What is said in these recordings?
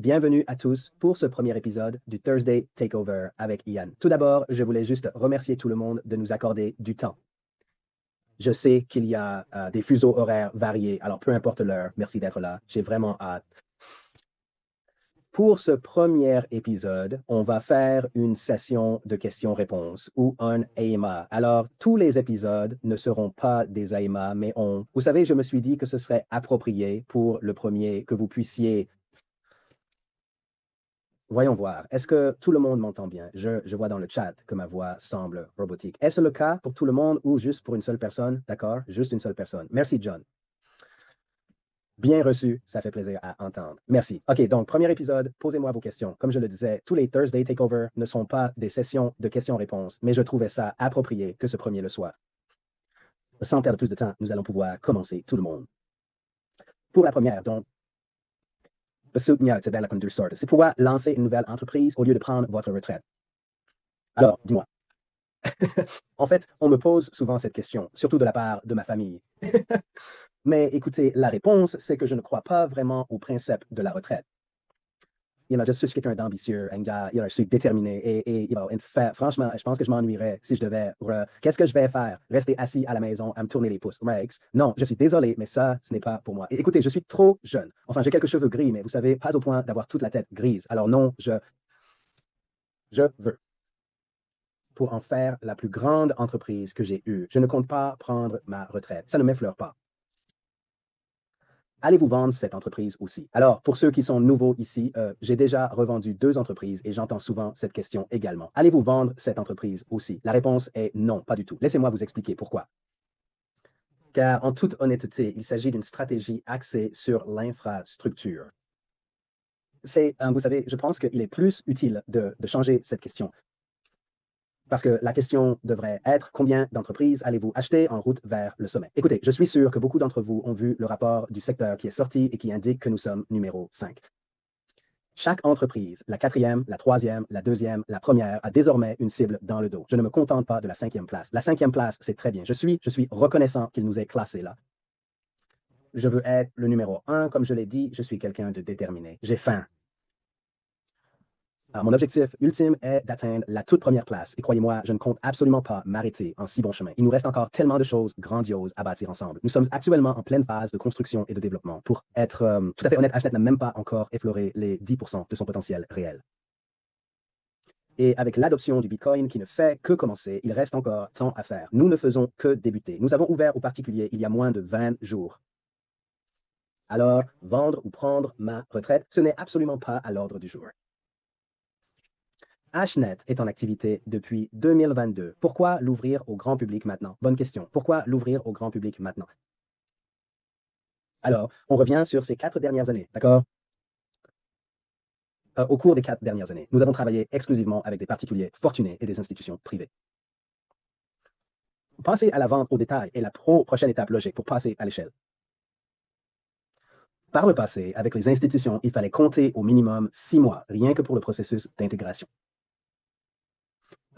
bienvenue à tous pour ce premier épisode du Thursday Takeover avec Ian. Tout d'abord, je voulais juste remercier tout le monde de nous accorder du temps. Je sais qu'il y a des fuseaux horaires variés, alors peu importe l'heure, merci d'être là. J'ai vraiment hâte. Pour ce premier épisode, on va faire une session de questions-réponses ou un AMA. Alors, tous les épisodes ne seront pas des AMA, mais vous savez, je me suis dit que ce serait approprié pour le premier que vous puissiez. Voyons voir. Est-ce que tout le monde m'entend bien? Je vois dans le chat que ma voix semble robotique. Est-ce le cas pour tout le monde ou juste pour une seule personne? D'accord? Juste une seule personne. Merci, John. Bien reçu, ça fait plaisir à entendre. Merci. OK, donc, premier épisode, posez-moi vos questions. Comme je le disais, tous les Thursday Takeover ne sont pas des sessions de questions-réponses, mais je trouvais ça approprié que ce premier le soit. Sans perdre plus de temps, nous allons pouvoir commencer tout le monde. Pour la première, donc, c'est pourquoi lancer une nouvelle entreprise au lieu de prendre votre retraite. Alors, dis-moi. En fait, on me pose souvent cette question, surtout de la part de ma famille. Mais écoutez, la réponse, c'est que je ne crois pas vraiment au principe de la retraite. Je suis quelqu'un d'ambitieux, je suis déterminé et franchement, je pense que je m'ennuierais si je devais. Qu'est-ce que je vais faire? Rester assis à la maison à me tourner les pouces. Rex? Non, je suis désolé, mais ça, ce n'est pas pour moi. Et écoutez, je suis trop jeune. Enfin, j'ai quelques cheveux gris, mais vous savez, pas au point d'avoir toute la tête grise. Alors non, je veux. Pour en faire la plus grande entreprise que j'ai eue. Je ne compte pas prendre ma retraite. Ça ne m'effleure pas. Allez-vous vendre cette entreprise aussi? Alors, pour ceux qui sont nouveaux ici, j'ai déjà revendu 2 entreprises et j'entends souvent cette question également. Allez-vous vendre cette entreprise aussi? La réponse est non, pas du tout. Laissez-moi vous expliquer pourquoi. Car en toute honnêteté, il s'agit d'une stratégie axée sur l'infrastructure. Vous savez, je pense qu'il est plus utile de changer cette question. Parce que la question devrait être combien d'entreprises allez-vous acheter en route vers le sommet? Écoutez, je suis sûr que beaucoup d'entre vous ont vu le rapport du secteur qui est sorti et qui indique que nous sommes numéro 5. Chaque entreprise, la 4e, la 3e, la 2e, la première, a désormais une cible dans le dos. Je ne me contente pas de la 5e place. La 5e place, c'est très bien. Je suis reconnaissant qu'il nous ait classés là. Je veux être le numéro 1, comme je l'ai dit, je suis quelqu'un de déterminé. J'ai faim. Alors, mon objectif ultime est d'atteindre la toute première place. Et croyez-moi, je ne compte absolument pas m'arrêter en si bon chemin. Il nous reste encore tellement de choses grandioses à bâtir ensemble. Nous sommes actuellement en pleine phase de construction et de développement. Pour être tout à fait honnête, Hachette n'a même pas encore effleuré les 10% de son potentiel réel. Et avec l'adoption du Bitcoin qui ne fait que commencer, il reste encore tant à faire. Nous ne faisons que débuter. Nous avons ouvert aux particuliers il y a moins de 20 jours. Alors, vendre ou prendre ma retraite, ce n'est absolument pas à l'ordre du jour. Hashnet est en activité depuis 2022. Pourquoi l'ouvrir au grand public maintenant? Bonne question. Pourquoi l'ouvrir au grand public maintenant? Alors, on revient sur ces 4 dernières années, d'accord? Au cours des 4 dernières années, nous avons travaillé exclusivement avec des particuliers fortunés et des institutions privées. Passer à la vente au détail est la prochaine étape logique pour passer à l'échelle. Par le passé, avec les institutions, il fallait compter au minimum 6 mois, rien que pour le processus d'intégration.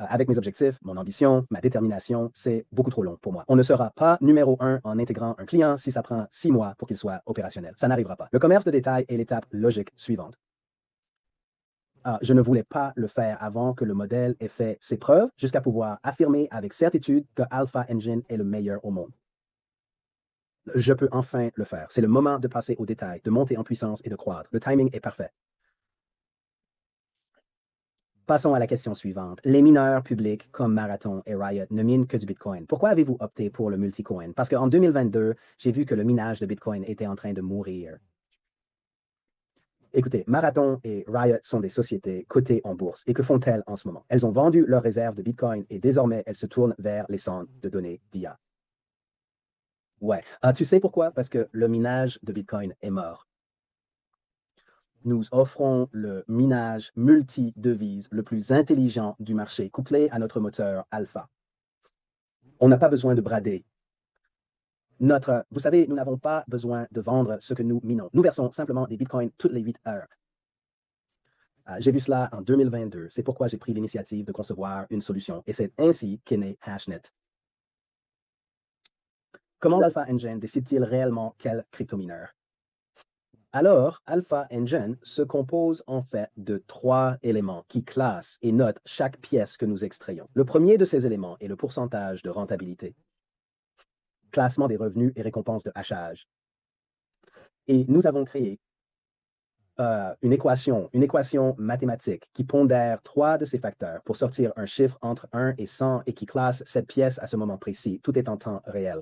Avec mes objectifs, mon ambition, ma détermination, c'est beaucoup trop long pour moi. On ne sera pas numéro 1 en intégrant un client si ça prend 6 mois pour qu'il soit opérationnel. Ça n'arrivera pas. Le commerce de détail est l'étape logique suivante. Je ne voulais pas le faire avant que le modèle ait fait ses preuves jusqu'à pouvoir affirmer avec certitude que Alpha Engine est le meilleur au monde. Je peux enfin le faire. C'est le moment de passer au détail, de monter en puissance et de croître. Le timing est parfait. Passons à la question suivante. Les mineurs publics comme Marathon et Riot ne minent que du Bitcoin. Pourquoi avez-vous opté pour le multicoin? Parce qu'en 2022, j'ai vu que le minage de Bitcoin était en train de mourir. Écoutez, Marathon et Riot sont des sociétés cotées en bourse. Et que font-elles en ce moment? Elles ont vendu leurs réserves de Bitcoin et désormais, elles se tournent vers les centres de données d'IA. Ouais. Tu sais pourquoi? Parce que le minage de Bitcoin est mort. Nous offrons le minage multi-devise le plus intelligent du marché, couplé à notre moteur Alpha. On n'a pas besoin de brader. Vous savez, nous n'avons pas besoin de vendre ce que nous minons. Nous versons simplement des bitcoins toutes les 8 heures. J'ai vu cela en 2022. C'est pourquoi j'ai pris l'initiative de concevoir une solution. Et c'est ainsi qu'est né Hashnet. Comment l'Alpha Engine décide-t-il réellement quel cryptomineur? Alors, Alpha Engine se compose en fait de trois éléments qui classent et notent chaque pièce que nous extrayons. Le premier de ces éléments est le pourcentage de rentabilité, classement des revenus et récompenses de hachage. Et nous avons créé une équation mathématique qui pondère trois de ces facteurs pour sortir un chiffre entre 1 et 100 et qui classe cette pièce à ce moment précis. Tout est en temps réel.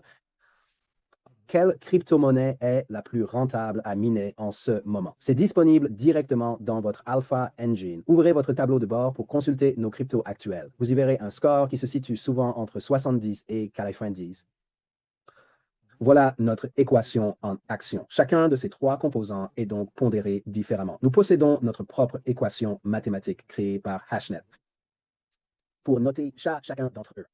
Quelle crypto-monnaie est la plus rentable à miner en ce moment? C'est disponible directement dans votre Alpha Engine. Ouvrez votre tableau de bord pour consulter nos cryptos actuels. Vous y verrez un score qui se situe souvent entre 70 et 90. Voilà notre équation en action. Chacun de ces trois composants est donc pondéré différemment. Nous possédons notre propre équation mathématique créée par Hashnet pour noter chacun d'entre eux.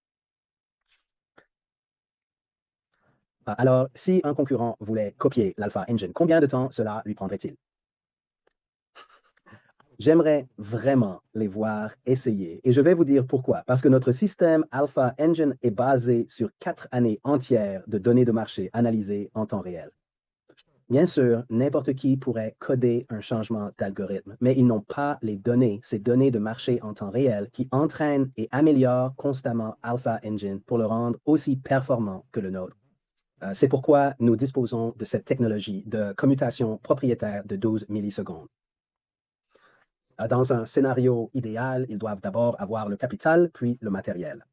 Alors, si un concurrent voulait copier l'Alpha Engine, combien de temps cela lui prendrait-il? J'aimerais vraiment les voir essayer et je vais vous dire pourquoi. Parce que notre système Alpha Engine est basé sur 4 années entières de données de marché analysées en temps réel. Bien sûr, n'importe qui pourrait coder un changement d'algorithme, mais ils n'ont pas les données, ces données de marché en temps réel qui entraînent et améliorent constamment Alpha Engine pour le rendre aussi performant que le nôtre. C'est pourquoi nous disposons de cette technologie de commutation propriétaire de 12 millisecondes. Dans un scénario idéal, ils doivent d'abord avoir le capital, puis le matériel.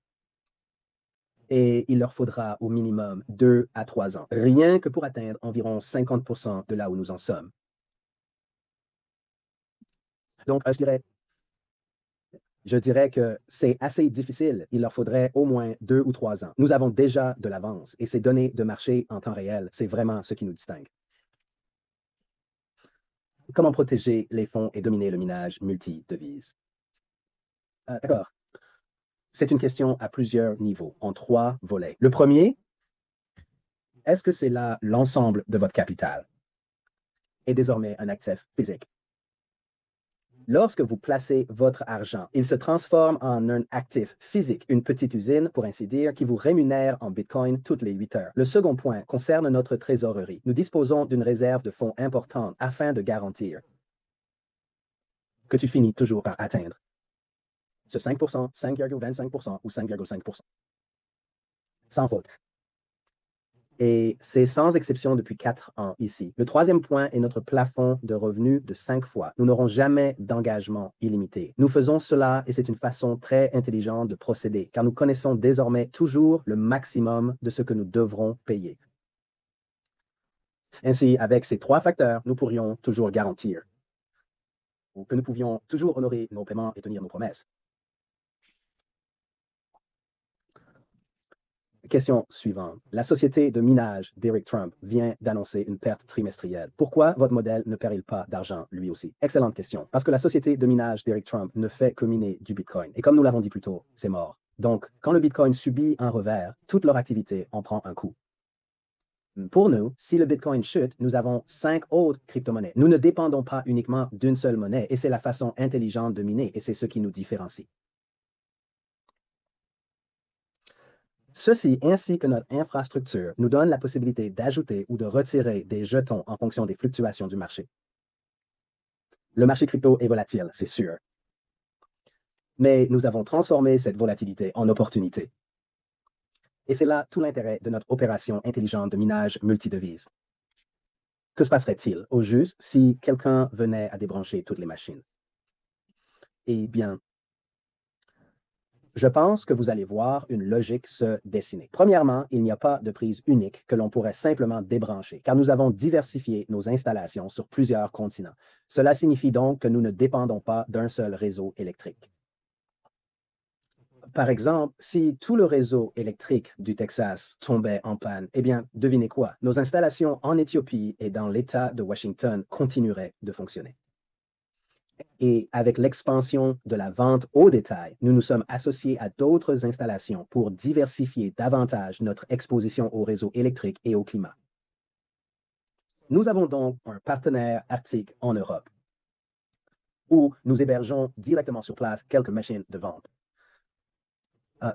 Et il leur faudra au minimum 2 à 3 ans, rien que pour atteindre environ 50% de là où nous en sommes. Donc, je dirais que c'est assez difficile. Il leur faudrait au moins 2 ou 3 ans. Nous avons déjà de l'avance et ces données de marché en temps réel, c'est vraiment ce qui nous distingue. Comment protéger les fonds et dominer le minage multi-devises? D'accord. C'est une question à plusieurs niveaux, en 3 volets. Le premier, est-ce que c'est là l'ensemble de votre capital est désormais un actif physique? Lorsque vous placez votre argent, il se transforme en un actif physique, une petite usine, pour ainsi dire, qui vous rémunère en Bitcoin toutes les 8 heures. Le second point concerne notre trésorerie. Nous disposons d'une réserve de fonds importante afin de garantir que tu finis toujours par atteindre ce 5%, 5,25% ou 5,5%. Sans faute. Et c'est sans exception depuis 4 ans ici. Le troisième point est notre plafond de revenus de 5 fois. Nous n'aurons jamais d'engagement illimité. Nous faisons cela et c'est une façon très intelligente de procéder, car nous connaissons désormais toujours le maximum de ce que nous devrons payer. Ainsi, avec ces 3 facteurs, nous pourrions toujours garantir que nous pouvions toujours honorer nos paiements et tenir nos promesses. Question suivante. La société de minage d'Eric Trump vient d'annoncer une perte trimestrielle. Pourquoi votre modèle ne perd-il pas d'argent lui aussi? Excellente question. Parce que la société de minage d'Eric Trump ne fait que miner du Bitcoin. Et comme nous l'avons dit plus tôt, c'est mort. Donc, quand le Bitcoin subit un revers, toute leur activité en prend un coup. Pour nous, si le Bitcoin chute, nous avons 5 autres crypto-monnaies. Nous ne dépendons pas uniquement d'une seule monnaie et c'est la façon intelligente de miner et c'est ce qui nous différencie. Ceci, ainsi que notre infrastructure, nous donne la possibilité d'ajouter ou de retirer des jetons en fonction des fluctuations du marché. Le marché crypto est volatile, c'est sûr. Mais nous avons transformé cette volatilité en opportunité. Et c'est là tout l'intérêt de notre opération intelligente de minage multidevise. Que se passerait-il au juste si quelqu'un venait à débrancher toutes les machines? Eh bien, je pense que vous allez voir une logique se dessiner. Premièrement, il n'y a pas de prise unique que l'on pourrait simplement débrancher, car nous avons diversifié nos installations sur plusieurs continents. Cela signifie donc que nous ne dépendons pas d'un seul réseau électrique. Par exemple, si tout le réseau électrique du Texas tombait en panne, eh bien, devinez quoi? Nos installations en Éthiopie et dans l'État de Washington continueraient de fonctionner. Et avec l'expansion de la vente au détail, nous nous sommes associés à d'autres installations pour diversifier davantage notre exposition au réseau électrique et au climat. Nous avons donc un partenaire arctique en Europe où nous hébergeons directement sur place quelques machines de vente.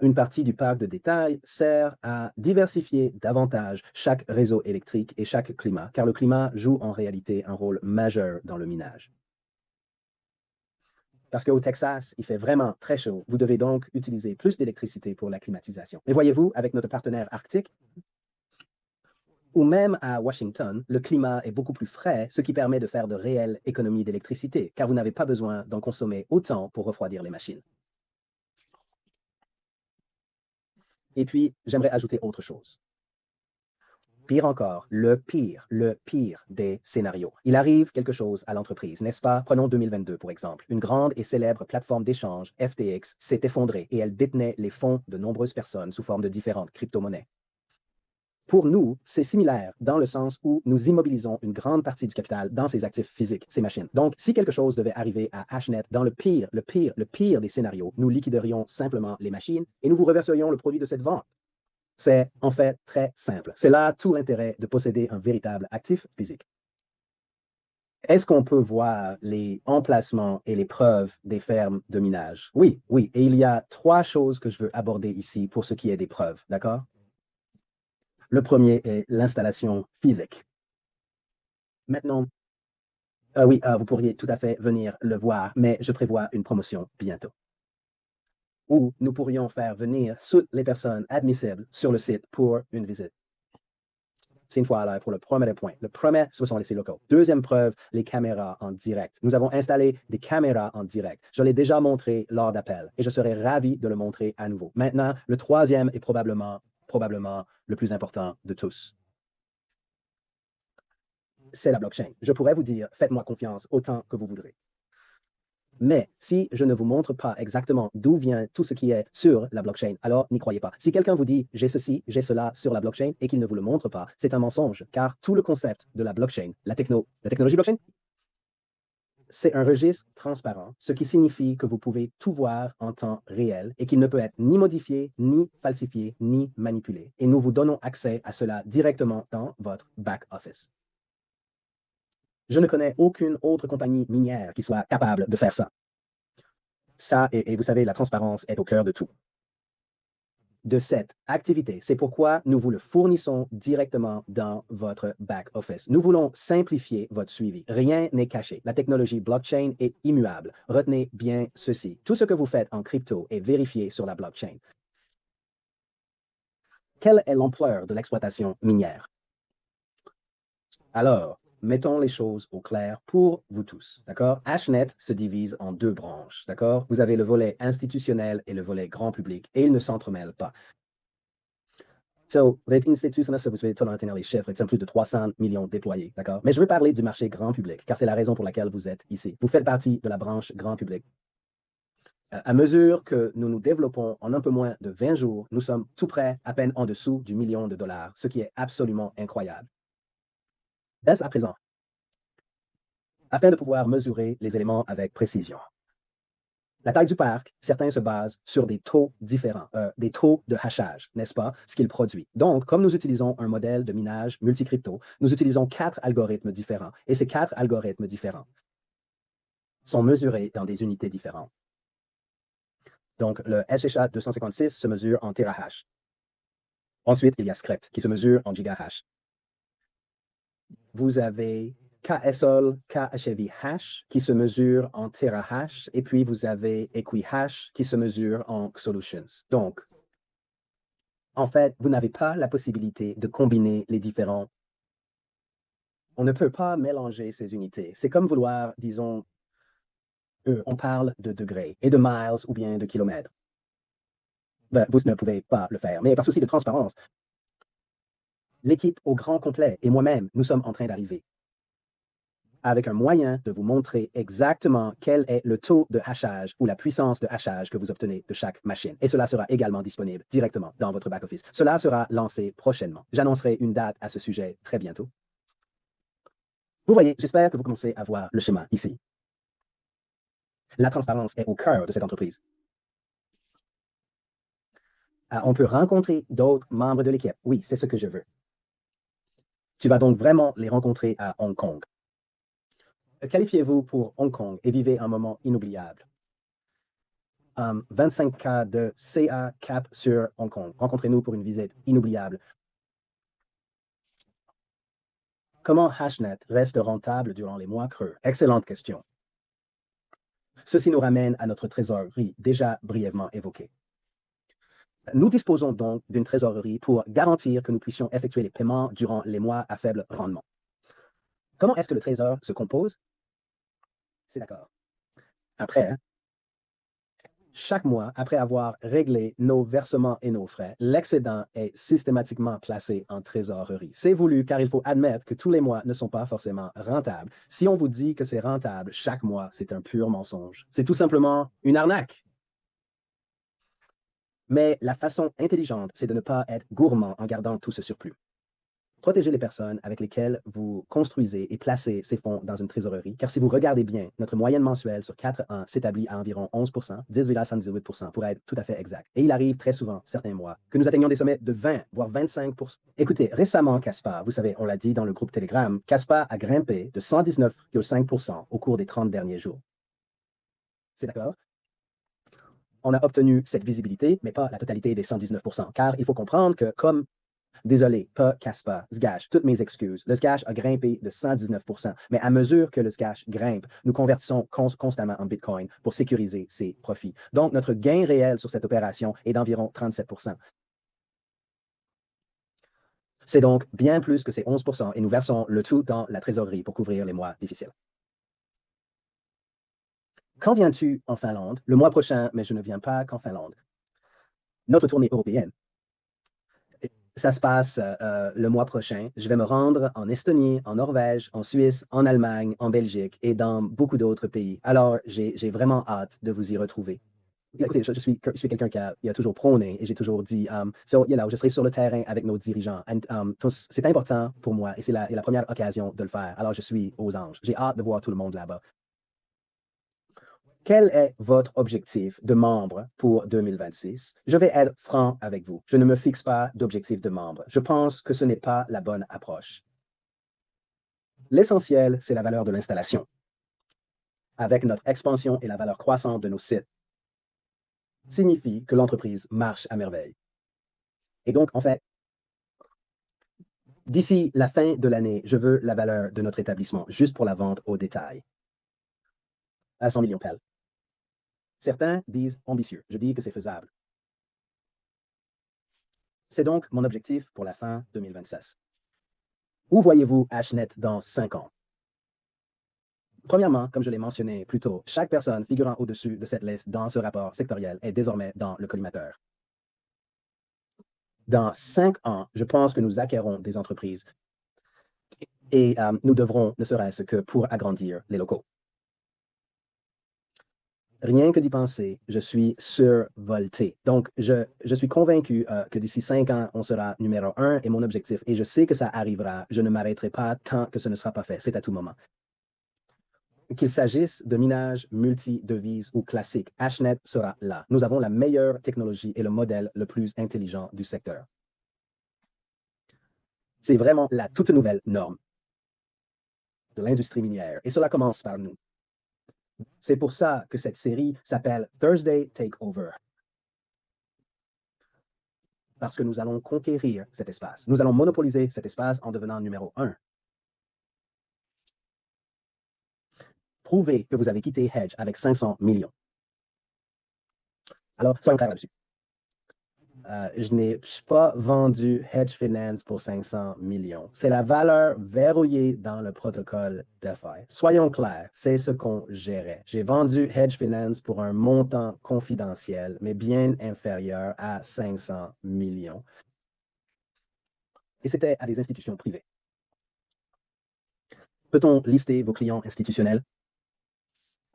Une partie du parc de détail sert à diversifier davantage chaque réseau électrique et chaque climat, car le climat joue en réalité un rôle majeur dans le minage. Parce qu'au Texas, il fait vraiment très chaud. Vous devez donc utiliser plus d'électricité pour la climatisation. Mais voyez-vous, avec notre partenaire arctique, ou même à Washington, le climat est beaucoup plus frais, ce qui permet de faire de réelles économies d'électricité, car vous n'avez pas besoin d'en consommer autant pour refroidir les machines. Et puis, j'aimerais ajouter autre chose. Pire encore, le pire des scénarios. Il arrive quelque chose à l'entreprise, n'est-ce pas? Prenons 2022 pour exemple. Une grande et célèbre plateforme d'échange, FTX, s'est effondrée et elle détenait les fonds de nombreuses personnes sous forme de différentes crypto-monnaies. Pour nous, c'est similaire dans le sens où nous immobilisons une grande partie du capital dans ces actifs physiques, ces machines. Donc, si quelque chose devait arriver à Hashnet dans le pire des scénarios, nous liquiderions simplement les machines et nous vous reverserions le produit de cette vente. C'est en fait très simple. C'est là tout l'intérêt de posséder un véritable actif physique. Est-ce qu'on peut voir les emplacements et les preuves des fermes de minage? Oui, oui. Et il y a trois choses que je veux aborder ici pour ce qui est des preuves, d'accord? Le premier est l'installation physique. Maintenant, oui, vous pourriez tout à fait venir le voir, mais je prévois une promotion bientôt où nous pourrions faire venir toutes les personnes admissibles sur le site pour une visite. C'est une fois à l'heure pour le premier point. Le premier, ce sont les locaux. Deuxième preuve, les caméras en direct. Nous avons installé des caméras en direct. Je l'ai déjà montré lors d'appel et je serais ravi de le montrer à nouveau. Maintenant, le troisième est probablement le plus important de tous. C'est la blockchain. Je pourrais vous dire, faites-moi confiance autant que vous voudrez. Mais si je ne vous montre pas exactement d'où vient tout ce qui est sur la blockchain, alors n'y croyez pas. Si quelqu'un vous dit j'ai ceci, j'ai cela sur la blockchain et qu'il ne vous le montre pas, c'est un mensonge, car tout le concept de la blockchain, la technologie blockchain, c'est un registre transparent, ce qui signifie que vous pouvez tout voir en temps réel et qu'il ne peut être ni modifié, ni falsifié, ni manipulé. Et nous vous donnons accès à cela directement dans votre back-office. Je ne connais aucune autre compagnie minière qui soit capable de faire ça. Ça, et vous savez, la transparence est au cœur de tout. De cette activité. C'est pourquoi nous vous le fournissons directement dans votre back-office. Nous voulons simplifier votre suivi. Rien n'est caché. La technologie blockchain est immuable. Retenez bien ceci. Tout ce que vous faites en crypto est vérifié sur la blockchain. Quelle est l'ampleur de l'exploitation minière? Alors, mettons les choses au clair pour vous tous, d'accord? Hashnet se divise en deux branches, d'accord? Vous avez le volet institutionnel et le volet grand public, et ils ne s'entremêlent pas. So, les institutionnels, vous pouvez tout retenir les chiffres, ils sont plus de 300 millions déployés, d'accord? Mais je veux parler du marché grand public, car c'est la raison pour laquelle vous êtes ici. Vous faites partie de la branche grand public. À mesure que nous nous développons en un peu moins de 20 jours, nous sommes tout près, à peine en dessous du million de dollars, ce qui est absolument incroyable. Dès à présent, afin de pouvoir mesurer les éléments avec précision. La taille du parc, certains se basent sur des taux différents, des taux de hachage, n'est-ce pas, ce qu'il produit. Donc, comme nous utilisons un modèle de minage multicrypto, nous utilisons 4 algorithmes différents. Et ces 4 algorithmes différents sont mesurés dans des unités différentes. Donc, le SHA 256 se mesure en terahash. Ensuite, il y a Scrypt qui se mesure en gigahash. Vous avez KSOL, KHV hash qui se mesure en terahash et puis vous avez Equihash qui se mesure en solutions. Donc, en fait, vous n'avez pas la possibilité de combiner les différents. On ne peut pas mélanger ces unités. C'est comme vouloir, disons, on parle de degrés et de miles ou bien de kilomètres. Ben, vous ne pouvez pas le faire. Mais par souci de transparence, l'équipe au grand complet et moi-même, nous sommes en train d'arriver avec un moyen de vous montrer exactement quel est le taux de hachage ou la puissance de hachage que vous obtenez de chaque machine. Et cela sera également disponible directement dans votre back-office. Cela sera lancé prochainement. J'annoncerai une date à ce sujet très bientôt. Vous voyez, j'espère que vous commencez à voir le schéma ici. La transparence est au cœur de cette entreprise. On peut rencontrer d'autres membres de l'équipe. Oui, c'est ce que je veux. Tu vas donc vraiment les rencontrer à Hong Kong. Qualifiez-vous pour Hong Kong et vivez un moment inoubliable. 25K de CA Cap sur Hong Kong. Rencontrez-nous pour une visite inoubliable. Comment Hashnet reste rentable durant les mois creux? Excellente question. Ceci nous ramène à notre trésorerie déjà brièvement évoquée. Nous disposons donc d'une trésorerie pour garantir que nous puissions effectuer les paiements durant les mois à faible rendement. Comment est-ce que le trésor se compose? C'est d'accord. Après, chaque mois, après avoir réglé nos versements et nos frais, l'excédent est systématiquement placé en trésorerie. C'est voulu car il faut admettre que tous les mois ne sont pas forcément rentables. Si on vous dit que c'est rentable chaque mois, c'est un pur mensonge. C'est tout simplement une arnaque. Mais la façon intelligente, c'est de ne pas être gourmand en gardant tout ce surplus. Protégez les personnes avec lesquelles vous construisez et placez ces fonds dans une trésorerie, car si vous regardez bien, notre moyenne mensuelle sur 4 ans s'établit à environ 11 10,78 pour être tout à fait exact. Et il arrive très souvent, certains mois, que nous atteignions des sommets de 20, voire 25. Écoutez, récemment, Caspar, vous savez, on l'a dit dans le groupe Telegram, Caspar a grimpé de 119,5 au cours des 30 derniers jours. C'est d'accord? On a obtenu cette visibilité, mais pas la totalité des 119 car il faut comprendre que comme désolé, pas Caspar, Zgash, toutes mes excuses. Le Zgash a grimpé de 119 mais à mesure que le Zgash grimpe, nous convertissons constamment en Bitcoin pour sécuriser ses profits. Donc, notre gain réel sur cette opération est d'environ 37 C'est donc bien plus que ces 11 et nous versons le tout dans la trésorerie pour couvrir les mois difficiles. Quand viens-tu en Finlande? Le mois prochain, mais je ne viens pas qu'en Finlande. Notre tournée européenne. Ça se passe le mois prochain. Je vais me rendre en Estonie, en Norvège, en Suisse, en Allemagne, en Belgique et dans beaucoup d'autres pays. Alors, j'ai vraiment hâte de vous y retrouver. Écoutez, je suis quelqu'un qui a toujours prôné et j'ai toujours dit, je serai sur le terrain avec nos dirigeants. C'est important pour moi et c'est la première occasion de le faire. Alors, je suis aux anges. J'ai hâte de voir tout le monde là-bas. Quel est votre objectif de membre pour 2026? Je vais être franc avec vous. Je ne me fixe pas d'objectif de membre. Je pense que ce n'est pas la bonne approche. L'essentiel, c'est la valeur de l'installation. Avec notre expansion et la valeur croissante de nos sites, signifie que l'entreprise marche à merveille. Et donc, en fait, d'ici la fin de l'année, je veux la valeur de notre établissement juste pour la vente au détail à 100 millions PEL. Certains disent ambitieux. Je dis que c'est faisable. C'est donc mon objectif pour la fin 2026. Où voyez-vous Hashnet dans 5 ans? Premièrement, comme je l'ai mentionné plus tôt, chaque personne figurant au-dessus de cette liste dans ce rapport sectoriel est désormais dans le collimateur. Dans 5 ans, je pense que nous acquérons des entreprises et nous devrons, ne serait-ce que pour agrandir les locaux. Rien que d'y penser, je suis survolté. Donc, je suis convaincu que d'ici 5 ans, on sera numéro 1 et mon objectif, et je sais que ça arrivera, je ne m'arrêterai pas tant que ce ne sera pas fait. C'est à tout moment. Qu'il s'agisse de minage multi-devises ou classique, Hashnet sera là. Nous avons la meilleure technologie et le modèle le plus intelligent du secteur. C'est vraiment la toute nouvelle norme de l'industrie minière. Et cela commence par nous. C'est pour ça que cette série s'appelle Thursday Takeover. Parce que nous allons conquérir cet espace. Nous allons monopoliser cet espace en devenant numéro 1. Prouvez que vous avez quitté Hedge avec 500 millions. Alors, soyons clairs là-dessus. Je n'ai pas vendu Hedge Finance pour 500 millions. C'est la valeur verrouillée dans le protocole DeFi. Soyons clairs, c'est ce qu'on gérait. J'ai vendu Hedge Finance pour un montant confidentiel, mais bien inférieur à 500 millions. Et c'était à des institutions privées. Peut-on lister vos clients institutionnels?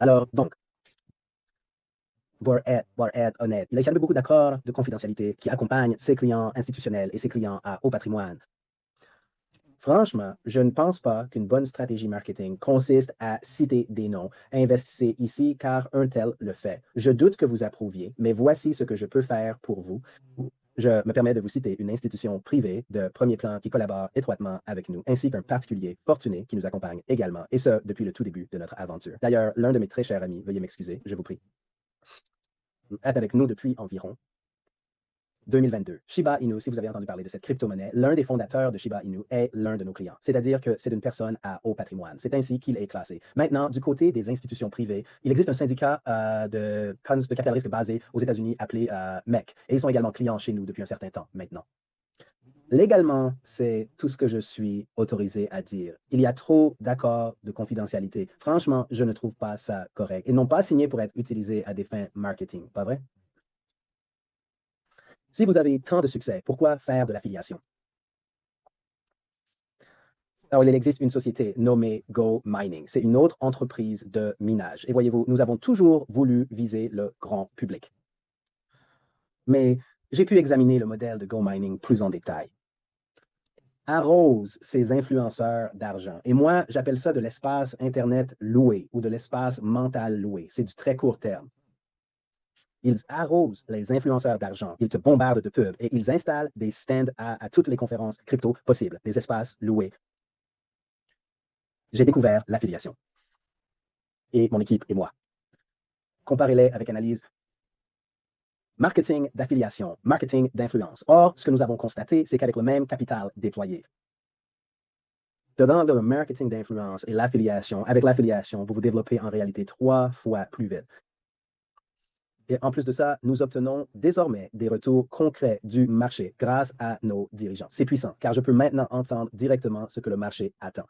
Alors, donc, pour être honnête, il y a beaucoup d'accords de confidentialité qui accompagnent ces clients institutionnels et ces clients à haut patrimoine. Franchement, je ne pense pas qu'une bonne stratégie marketing consiste à citer des noms. Investissez ici car un tel le fait. Je doute que vous approuviez, mais voici ce que je peux faire pour vous. Je me permets de vous citer une institution privée de premier plan qui collabore étroitement avec nous, ainsi qu'un particulier fortuné qui nous accompagne également, et ce, depuis le tout début de notre aventure. D'ailleurs, l'un de mes très chers amis, veuillez m'excuser, je vous prie. est avec nous depuis environ 2022. Shiba Inu, si vous avez entendu parler de cette crypto-monnaie, l'un des fondateurs de Shiba Inu est l'un de nos clients. C'est-à-dire que c'est une personne à haut patrimoine. C'est ainsi qu'il est classé. Maintenant, du côté des institutions privées, il existe un syndicat de capital risque basé aux États-Unis appelé MEC. Et ils sont également clients chez nous depuis un certain temps maintenant. Légalement, c'est tout ce que je suis autorisé à dire. Il y a trop d'accords de confidentialité. Franchement, je ne trouve pas ça correct. Ils n'ont pas signé pour être utilisés à des fins marketing, pas vrai? Si vous avez tant de succès, pourquoi faire de l'affiliation? Alors, il existe une société nommée Go Mining. C'est une autre entreprise de minage. Et voyez-vous, nous avons toujours voulu viser le grand public. Mais j'ai pu examiner le modèle de Go Mining plus en détail. Arrose ces influenceurs d'argent. Et moi, j'appelle ça de l'espace Internet loué ou de l'espace mental loué. C'est du très court terme. Ils arrosent les influenceurs d'argent, ils te bombardent de pubs et ils installent des stands à toutes les conférences crypto possibles, des espaces loués. J'ai découvert l'affiliation. Et mon équipe et moi. Comparez-les avec analyse marketing d'affiliation, marketing d'influence. Or, ce que nous avons constaté, c'est qu'avec le même capital déployé, dans le marketing d'influence et l'affiliation, avec l'affiliation, vous vous développez en réalité 3 fois plus vite. Et en plus de ça, nous obtenons désormais des retours concrets du marché grâce à nos dirigeants. C'est puissant, car je peux maintenant entendre directement ce que le marché attend.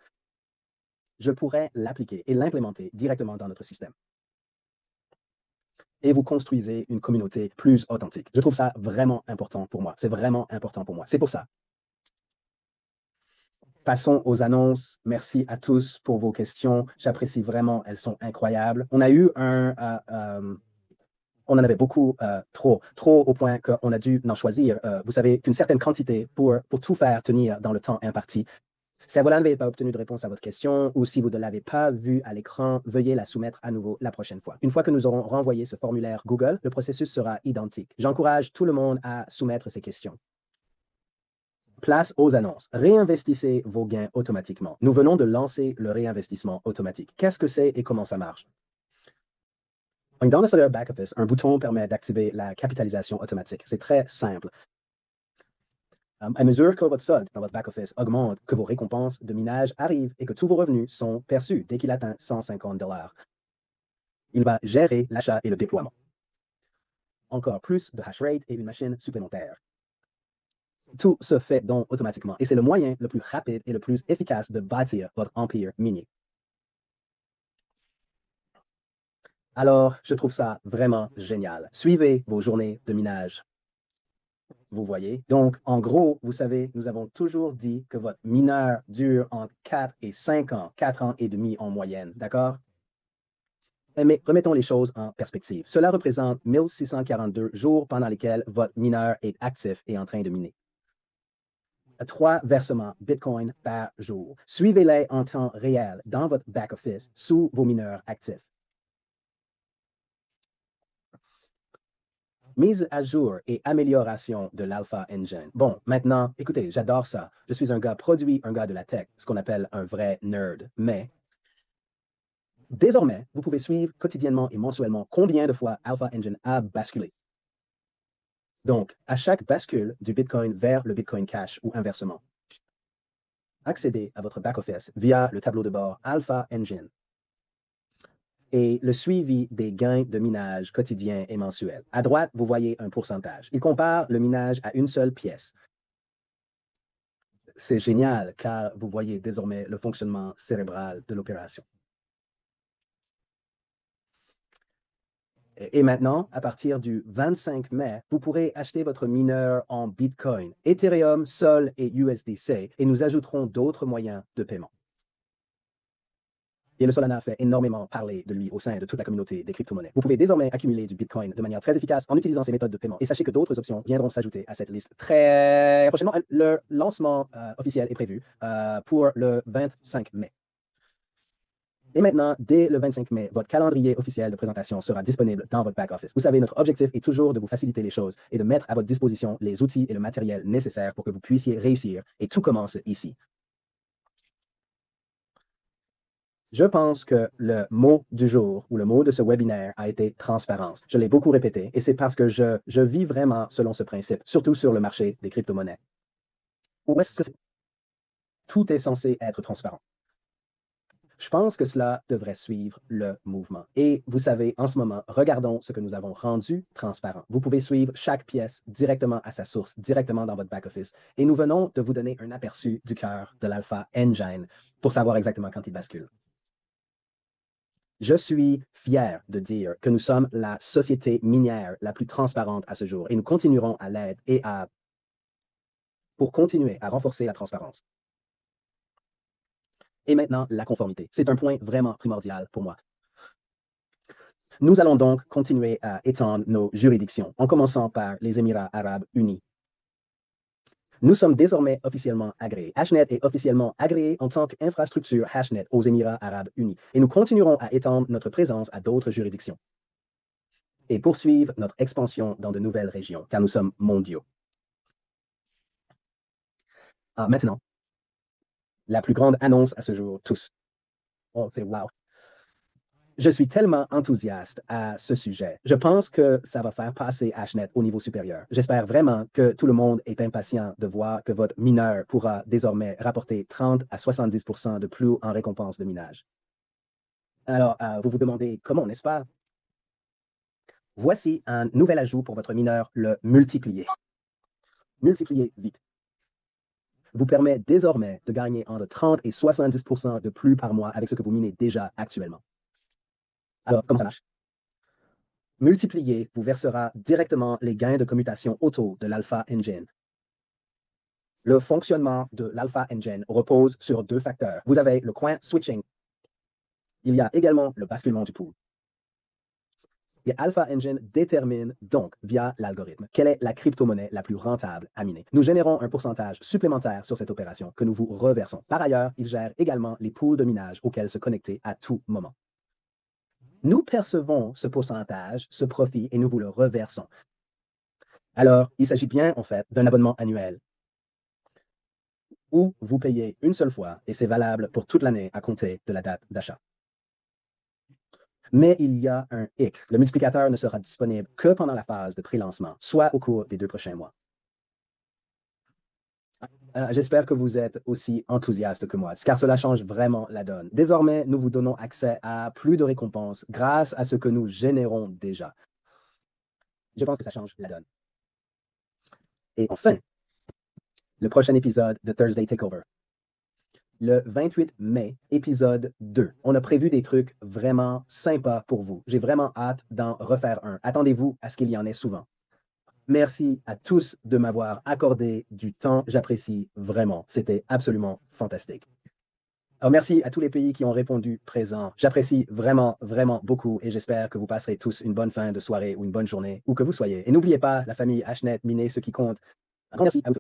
Je pourrais l'appliquer et l'implémenter directement dans notre système. Et vous construisez une communauté plus authentique. Je trouve ça vraiment important pour moi. C'est vraiment important pour moi. C'est pour ça. Passons aux annonces. Merci à tous pour vos questions. J'apprécie vraiment. Elles sont incroyables. On a eu on en avait beaucoup, trop au point qu'on a dû en choisir. Vous savez qu'une certaine quantité pour tout faire tenir dans le temps imparti. Si vous n'avez pas obtenu de réponse à votre question ou si vous ne l'avez pas vue à l'écran, veuillez la soumettre à nouveau la prochaine fois. Une fois que nous aurons renvoyé ce formulaire Google, le processus sera identique. J'encourage tout le monde à soumettre ces questions. Place aux annonces. Réinvestissez vos gains automatiquement. Nous venons de lancer le réinvestissement automatique. Qu'est-ce que c'est et comment ça marche? Dans le Seller Back-Office, un bouton permet d'activer la capitalisation automatique. C'est très simple. À mesure que votre solde dans votre back-office augmente, que vos récompenses de minage arrivent et que tous vos revenus sont perçus dès qu'il atteint 150 $, il va gérer l'achat et le déploiement. Encore plus de hash rate et une machine supplémentaire. Tout se fait donc automatiquement et c'est le moyen le plus rapide et le plus efficace de bâtir votre empire minier. Alors, je trouve ça vraiment génial. Suivez vos journées de minage. Vous voyez? Donc, en gros, vous savez, nous avons toujours dit que votre mineur dure entre 4 et 5 ans, 4 ans et demi en moyenne, d'accord? Mais remettons les choses en perspective. Cela représente 1642 jours pendant lesquels votre mineur est actif et en train de miner. 3 versements Bitcoin par jour. Suivez-les en temps réel dans votre back-office sous vos mineurs actifs. Mise à jour et amélioration de l'Alpha Engine. Bon, maintenant, écoutez, j'adore ça. Je suis un gars produit, un gars de la tech, ce qu'on appelle un vrai nerd. Mais désormais, vous pouvez suivre quotidiennement et mensuellement combien de fois Alpha Engine a basculé. Donc, à chaque bascule du Bitcoin vers le Bitcoin Cash ou inversement, accédez à votre back-office via le tableau de bord Alpha Engine et le suivi des gains de minage quotidiens et mensuels. À droite, vous voyez un pourcentage. Il compare le minage à une seule pièce. C'est génial car vous voyez désormais le fonctionnement cérébral de l'opération. Et maintenant, à partir du 25 mai, vous pourrez acheter votre mineur en Bitcoin, Ethereum, Sol et USDC et nous ajouterons d'autres moyens de paiement. Et le Solana fait énormément parler de lui au sein de toute la communauté des crypto-monnaies. Vous pouvez désormais accumuler du Bitcoin de manière très efficace en utilisant ces méthodes de paiement. Et sachez que d'autres options viendront s'ajouter à cette liste très prochainement. Le lancement officiel est prévu pour le 25 mai. Et maintenant, dès le 25 mai, votre calendrier officiel de présentation sera disponible dans votre back-office. Vous savez, notre objectif est toujours de vous faciliter les choses et de mettre à votre disposition les outils et le matériel nécessaires pour que vous puissiez réussir. Et tout commence ici. Je pense que le mot du jour ou le mot de ce webinaire a été transparence. Je l'ai beaucoup répété et c'est parce que je vis vraiment selon ce principe, surtout sur le marché des crypto-monnaies. Où est-ce que tout est censé être transparent? Je pense que cela devrait suivre le mouvement. Et vous savez, en ce moment, regardons ce que nous avons rendu transparent. Vous pouvez suivre chaque pièce directement à sa source, directement dans votre back-office. Et nous venons de vous donner un aperçu du cœur de l'Alpha Engine pour savoir exactement quand il bascule. Je suis fier de dire que nous sommes la société minière la plus transparente à ce jour et nous continuerons à l'aide pour continuer à renforcer la transparence. Et maintenant, la conformité. C'est un point vraiment primordial pour moi. Nous allons donc continuer à étendre nos juridictions, en commençant par les Émirats arabes unis. Nous sommes désormais officiellement agréés. Hashnet est officiellement agréé en tant qu'infrastructure Hashnet aux Émirats arabes unis. Et nous continuerons à étendre notre présence à d'autres juridictions et poursuivre notre expansion dans de nouvelles régions, car nous sommes mondiaux. Maintenant, la plus grande annonce à ce jour, tous. Oh, c'est wow. Je suis tellement enthousiaste à ce sujet. Je pense que ça va faire passer Hashnet au niveau supérieur. J'espère vraiment que tout le monde est impatient de voir que votre mineur pourra désormais rapporter 30 à 70% de plus en récompense de minage. Alors, vous vous demandez comment, n'est-ce pas? Voici un nouvel ajout pour votre mineur, le multiplier. Multiplier vite vous permet désormais de gagner entre 30 et 70% de plus par mois avec ce que vous minez déjà actuellement. Alors, comment ça marche? Multiplier vous versera directement les gains de commutation auto de l'Alpha Engine. Le fonctionnement de l'Alpha Engine repose sur deux facteurs. Vous avez le coin switching. Il y a également le basculement du pool. Et Alpha Engine détermine donc, via l'algorithme, quelle est la crypto-monnaie la plus rentable à miner. Nous générons un pourcentage supplémentaire sur cette opération que nous vous reversons. Par ailleurs, il gère également les pools de minage auxquels se connecter à tout moment. Nous percevons ce pourcentage, ce profit, et nous vous le reversons. Alors, il s'agit bien, en fait, d'un abonnement annuel où vous payez une seule fois et c'est valable pour toute l'année à compter de la date d'achat. Mais il y a un hic. Le multiplicateur ne sera disponible que pendant la phase de pré-lancement, soit au cours des 2 prochains mois. J'espère que vous êtes aussi enthousiaste que moi, car cela change vraiment la donne. Désormais, nous vous donnons accès à plus de récompenses grâce à ce que nous générons déjà. Je pense que ça change la donne. Et enfin, le prochain épisode de Thursday Takeover. Le 28 mai, épisode 2. On a prévu des trucs vraiment sympas pour vous. J'ai vraiment hâte d'en refaire un. Attendez-vous à ce qu'il y en ait souvent. Merci à tous de m'avoir accordé du temps. J'apprécie vraiment. C'était absolument fantastique. Alors, merci à tous les pays qui ont répondu présent. J'apprécie vraiment, vraiment beaucoup et j'espère que vous passerez tous une bonne fin de soirée ou une bonne journée, où que vous soyez. Et n'oubliez pas, la famille Hashnet, minez ce qui compte. Un grand merci à vous tous.